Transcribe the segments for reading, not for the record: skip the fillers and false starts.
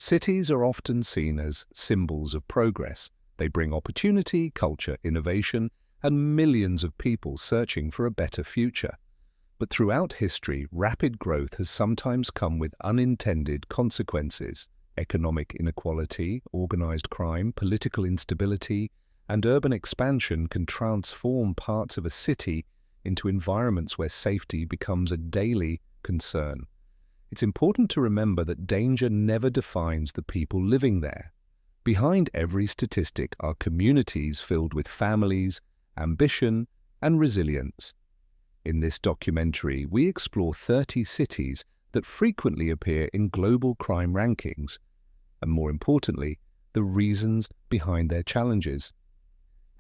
Cities are often seen as symbols of progress. They bring opportunity, culture, innovation, and millions of people searching for a better future. But throughout history, rapid growth has sometimes come with unintended consequences. Economic inequality, organized crime, political instability, and urban expansion can transform parts of a city into environments where safety becomes a daily concern. It's important to remember that danger never defines the people living there. Behind every statistic are communities filled with families, ambition, and resilience. In this documentary, we explore 30 cities that frequently appear in global crime rankings, and more importantly, the reasons behind their challenges.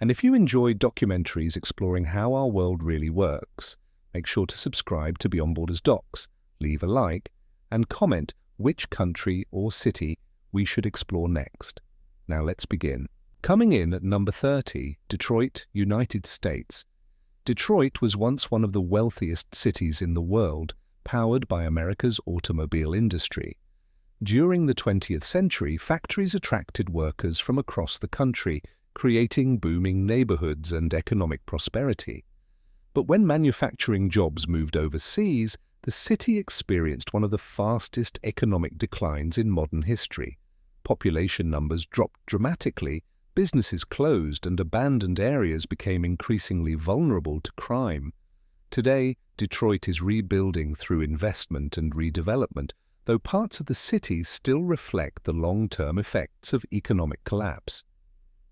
And if you enjoy documentaries exploring how our world really works, make sure to subscribe to Beyond Borders Docs, leave a like, and comment which country or city we should explore next. Now let's begin. Coming in at number 30, Detroit, United States. Detroit was once one of the wealthiest cities in the world, powered by America's automobile industry. During the 20th century, factories attracted workers from across the country, creating booming neighborhoods and economic prosperity. But when manufacturing jobs moved overseas, the city experienced one of the fastest economic declines in modern history. Population numbers dropped dramatically, businesses closed, and abandoned areas became increasingly vulnerable to crime. Today, Detroit is rebuilding through investment and redevelopment, though parts of the city still reflect the long-term effects of economic collapse.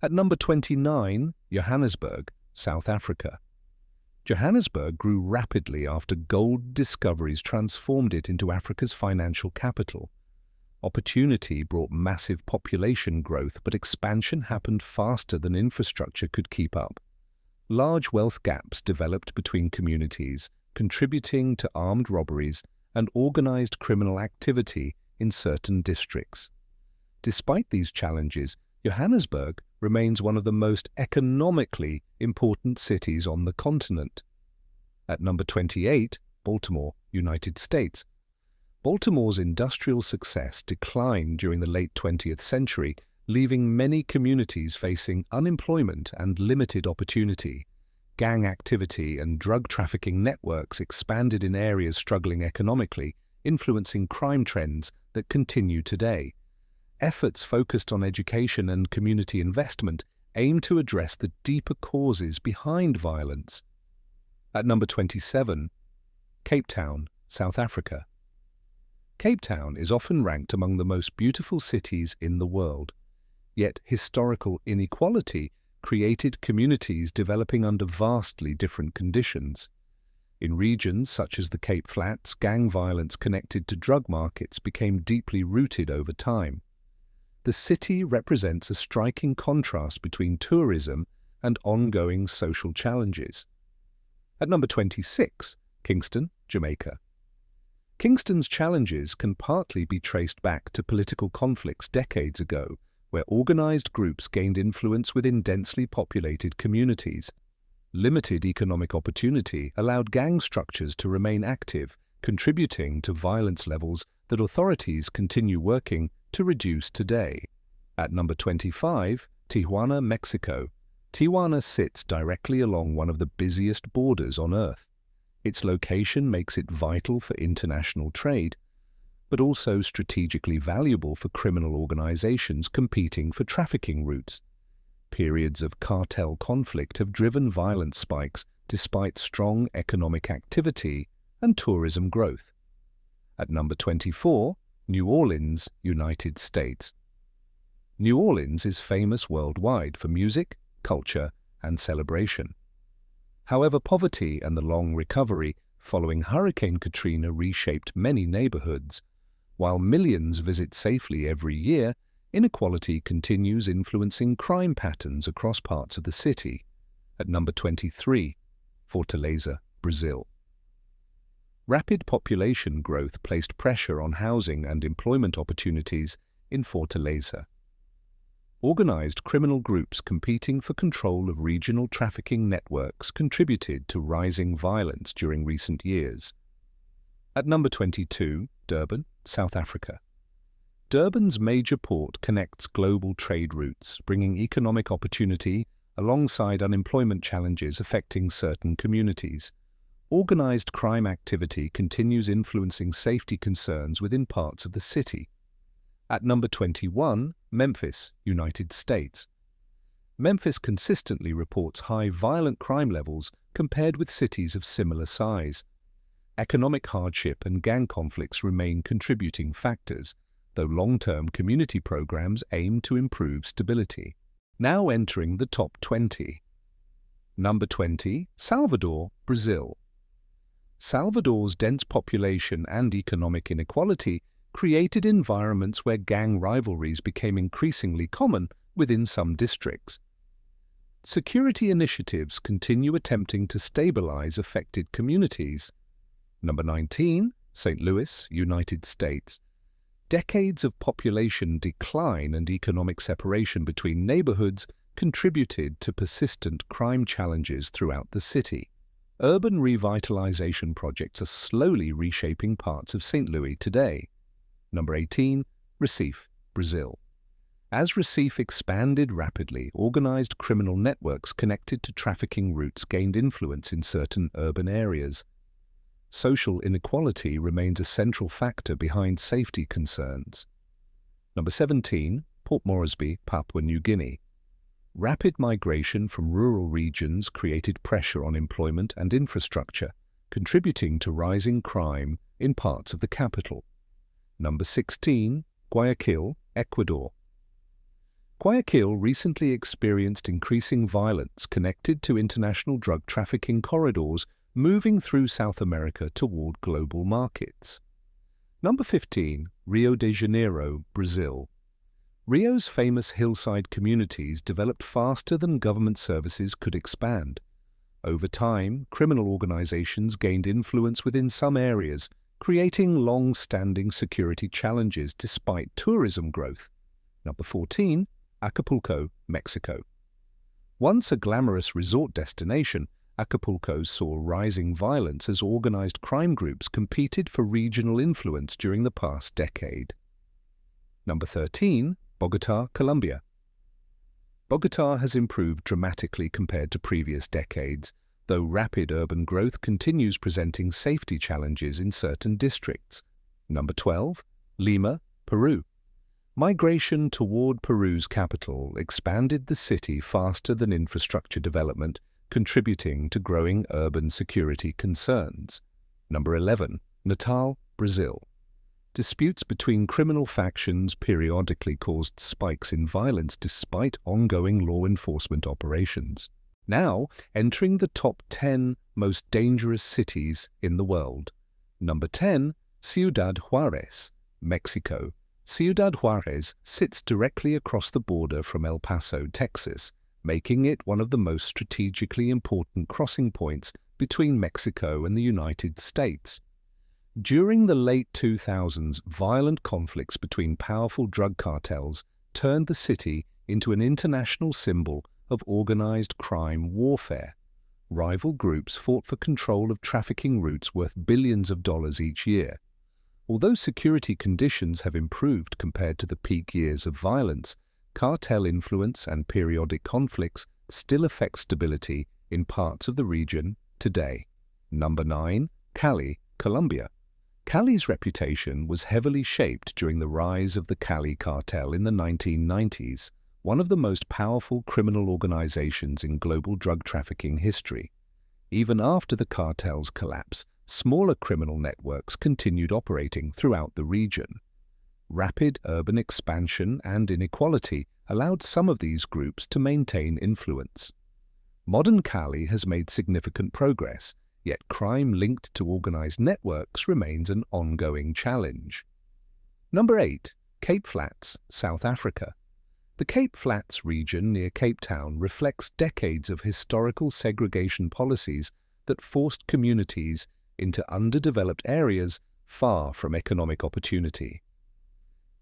At number 29, Johannesburg, South Africa. Johannesburg grew rapidly after gold discoveries transformed it into Africa's financial capital. Opportunity brought massive population growth, but expansion happened faster than infrastructure could keep up. Large wealth gaps developed between communities, contributing to armed robberies and organized criminal activity in certain districts. Despite these challenges, Johannesburg remains one of the most economically important cities on the continent. At number 28, Baltimore, United States. Baltimore's industrial success declined during the late 20th century, leaving many communities facing unemployment and limited opportunity. Gang activity and drug trafficking networks expanded in areas struggling economically, influencing crime trends that continue today. Efforts focused on education and community investment aim to address the deeper causes behind violence. At number 27, Cape Town, South Africa. Cape Town is often ranked among the most beautiful cities in the world. Yet historical inequality created communities developing under vastly different conditions. In regions such as the Cape Flats, gang violence connected to drug markets became deeply rooted over time. The city represents a striking contrast between tourism and ongoing social challenges. At number 26, Kingston, Jamaica. Kingston's challenges can partly be traced back to political conflicts decades ago, where organized groups gained influence within densely populated communities. Limited economic opportunity allowed gang structures to remain active, contributing to violence levels that authorities continue working to reduce today. At number 25, Tijuana, Mexico. Tijuana sits directly along one of the busiest borders on Earth. Its location makes it vital for international trade, but also strategically valuable for criminal organizations competing for trafficking routes. Periods of cartel conflict have driven violence spikes despite strong economic activity and tourism growth. At number 24, New Orleans, United States. New Orleans is famous worldwide for music, culture, and celebration. However, poverty and the long recovery following Hurricane Katrina reshaped many neighborhoods. While millions visit safely every year, inequality continues influencing crime patterns across parts of the city. At number 23, Fortaleza, Brazil. Rapid population growth placed pressure on housing and employment opportunities in Fortaleza. Organized criminal groups competing for control of regional trafficking networks contributed to rising violence during recent years. At number 22, Durban, South Africa. Durban's major port connects global trade routes, bringing economic opportunity alongside unemployment challenges affecting certain communities. Organized crime activity continues influencing safety concerns within parts of the city. At number 21, Memphis, United States. Memphis consistently reports high violent crime levels compared with cities of similar size. Economic hardship and gang conflicts remain contributing factors, though long-term community programs aim to improve stability. Now entering the top 20. Number 20, Salvador, Brazil. Salvador's dense population and economic inequality created environments where gang rivalries became increasingly common within some districts. Security initiatives continue attempting to stabilize affected communities. Number 19, St. Louis, United States. Decades of population decline and economic separation between neighborhoods contributed to persistent crime challenges throughout the city. Urban revitalization projects are slowly reshaping parts of St. Louis today. Number 18, Recife, Brazil. As Recife expanded rapidly, organized criminal networks connected to trafficking routes gained influence in certain urban areas. Social inequality remains a central factor behind safety concerns. Number 17, Port Moresby, Papua New Guinea. Rapid migration from rural regions created pressure on employment and infrastructure, contributing to rising crime in parts of the capital. Number 16, Guayaquil, Ecuador. Guayaquil recently experienced increasing violence connected to international drug trafficking corridors moving through South America toward global markets. Number 15, Rio de Janeiro, Brazil. Rio's famous hillside communities developed faster than government services could expand. Over time, criminal organizations gained influence within some areas, creating long-standing security challenges despite tourism growth. Number 14, Acapulco, Mexico. Once a glamorous resort destination, Acapulco saw rising violence as organized crime groups competed for regional influence during the past decade. Number 13, Bogotá, Colombia. Bogotá has improved dramatically compared to previous decades, though rapid urban growth continues presenting safety challenges in certain districts. Number 12, Lima, Peru. Migration toward Peru's capital expanded the city faster than infrastructure development, contributing to growing urban security concerns. Number 11, Natal, Brazil. Disputes between criminal factions periodically caused spikes in violence despite ongoing law enforcement operations. Now, entering the top 10 most dangerous cities in the world. Number 10, Ciudad Juárez, Mexico. Ciudad Juárez sits directly across the border from El Paso, Texas, making it one of the most strategically important crossing points between Mexico and the United States. During the late 2000s, violent conflicts between powerful drug cartels turned the city into an international symbol of organized crime warfare. Rival groups fought for control of trafficking routes worth billions of dollars each year. Although security conditions have improved compared to the peak years of violence, cartel influence and periodic conflicts still affect stability in parts of the region today. Number 9, Cali, Colombia. Cali's reputation was heavily shaped during the rise of the Cali cartel in the 1990s, one of the most powerful criminal organizations in global drug trafficking history. Even after the cartel's collapse, smaller criminal networks continued operating throughout the region. Rapid urban expansion and inequality allowed some of these groups to maintain influence. Modern Cali has made significant progress, yet crime linked to organized networks remains an ongoing challenge. Number 8, Cape Flats, South Africa. The Cape Flats region near Cape Town reflects decades of historical segregation policies that forced communities into underdeveloped areas far from economic opportunity.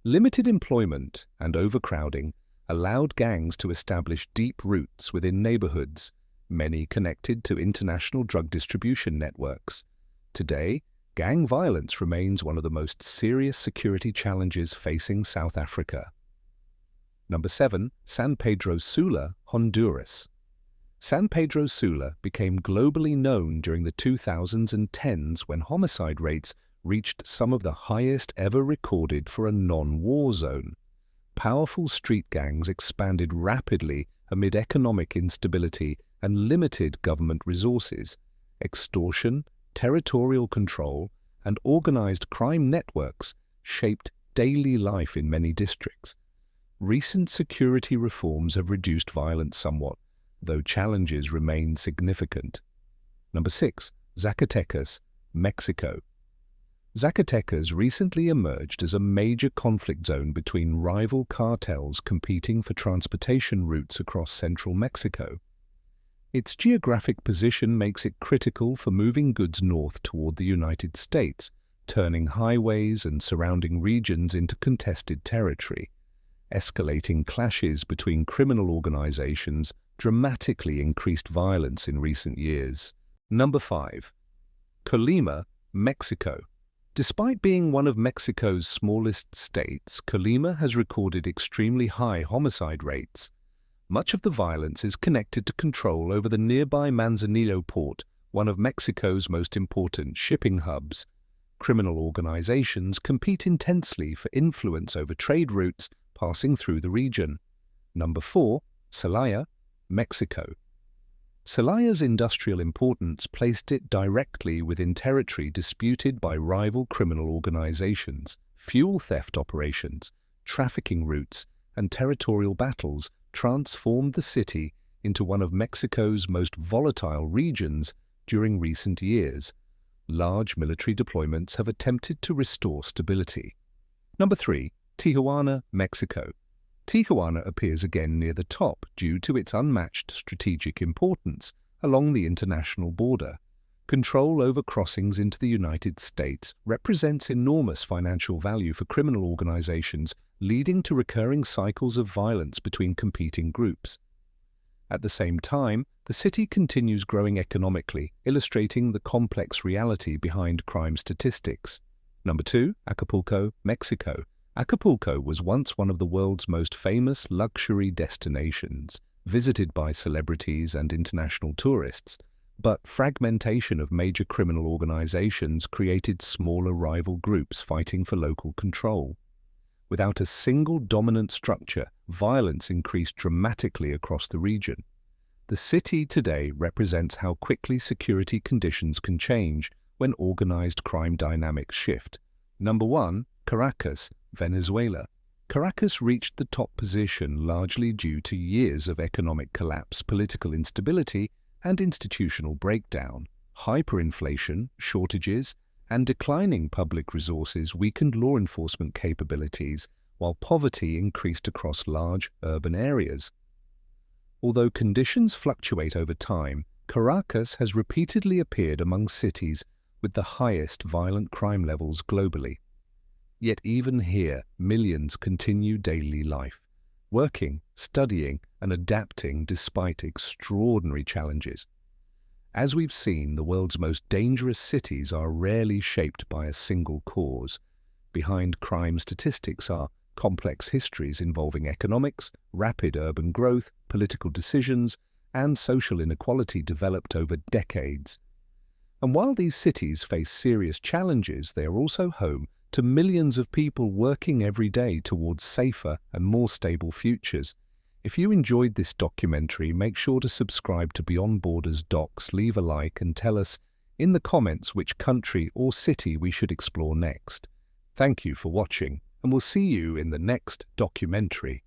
Limited employment and overcrowding allowed gangs to establish deep roots within neighborhoods, many connected to international drug distribution networks. Today, gang violence remains one of the most serious security challenges facing South Africa. Number 7. San Pedro Sula, Honduras. San Pedro Sula became globally known during the 2010s when homicide rates reached some of the highest ever recorded for a non-war zone. Powerful street gangs expanded rapidly amid economic instability and limited government resources. Extortion, territorial control, and organized crime networks shaped daily life in many districts. Recent security reforms have reduced violence somewhat, though challenges remain significant. Number 6. Zacatecas, Mexico. Zacatecas recently emerged as a major conflict zone between rival cartels competing for transportation routes across central Mexico. Its geographic position makes it critical for moving goods north toward the United States, turning highways and surrounding regions into contested territory. Escalating clashes between criminal organizations dramatically increased violence in recent years. Number 5. Colima, Mexico. Despite being one of Mexico's smallest states, Colima has recorded extremely high homicide rates. Much of the violence is connected to control over the nearby Manzanillo port, one of Mexico's most important shipping hubs. Criminal organizations compete intensely for influence over trade routes passing through the region. Number 4. Celaya, Mexico. Celaya's industrial importance placed it directly within territory disputed by rival criminal organizations. Fuel theft operations, trafficking routes, and territorial battles transformed the city into one of Mexico's most volatile regions during recent years. Large military deployments have attempted to restore stability. Number 3. Tijuana, Mexico. Tijuana appears again near the top due to its unmatched strategic importance along the international border. Control over crossings into the United States represents enormous financial value for criminal organizations, leading to recurring cycles of violence between competing groups. At the same time, the city continues growing economically, illustrating the complex reality behind crime statistics. Number 2. Acapulco, Mexico. Acapulco was once one of the world's most famous luxury destinations, visited by celebrities and international tourists, but fragmentation of major criminal organizations created smaller rival groups fighting for local control. Without a single dominant structure, violence increased dramatically across the region. The city today represents how quickly security conditions can change when organized crime dynamics shift. Number 1. Caracas, Venezuela. Caracas reached the top position largely due to years of economic collapse, political instability, and institutional breakdown. Hyperinflation, shortages, and declining public resources weakened law enforcement capabilities, while poverty increased across large urban areas. Although conditions fluctuate over time, Caracas has repeatedly appeared among cities with the highest violent crime levels globally. Yet even here, millions continue daily life, working, studying, and adapting despite extraordinary challenges. As we've seen, the world's most dangerous cities are rarely shaped by a single cause. Behind crime statistics are complex histories involving economics, rapid urban growth, political decisions, and social inequality developed over decades. And while these cities face serious challenges, they are also home to millions of people working every day towards safer and more stable futures. If you enjoyed this documentary, make sure to subscribe to Beyond Borders Docs, leave a like, and tell us in the comments which country or city we should explore next. Thank you for watching, and we'll see you in the next documentary.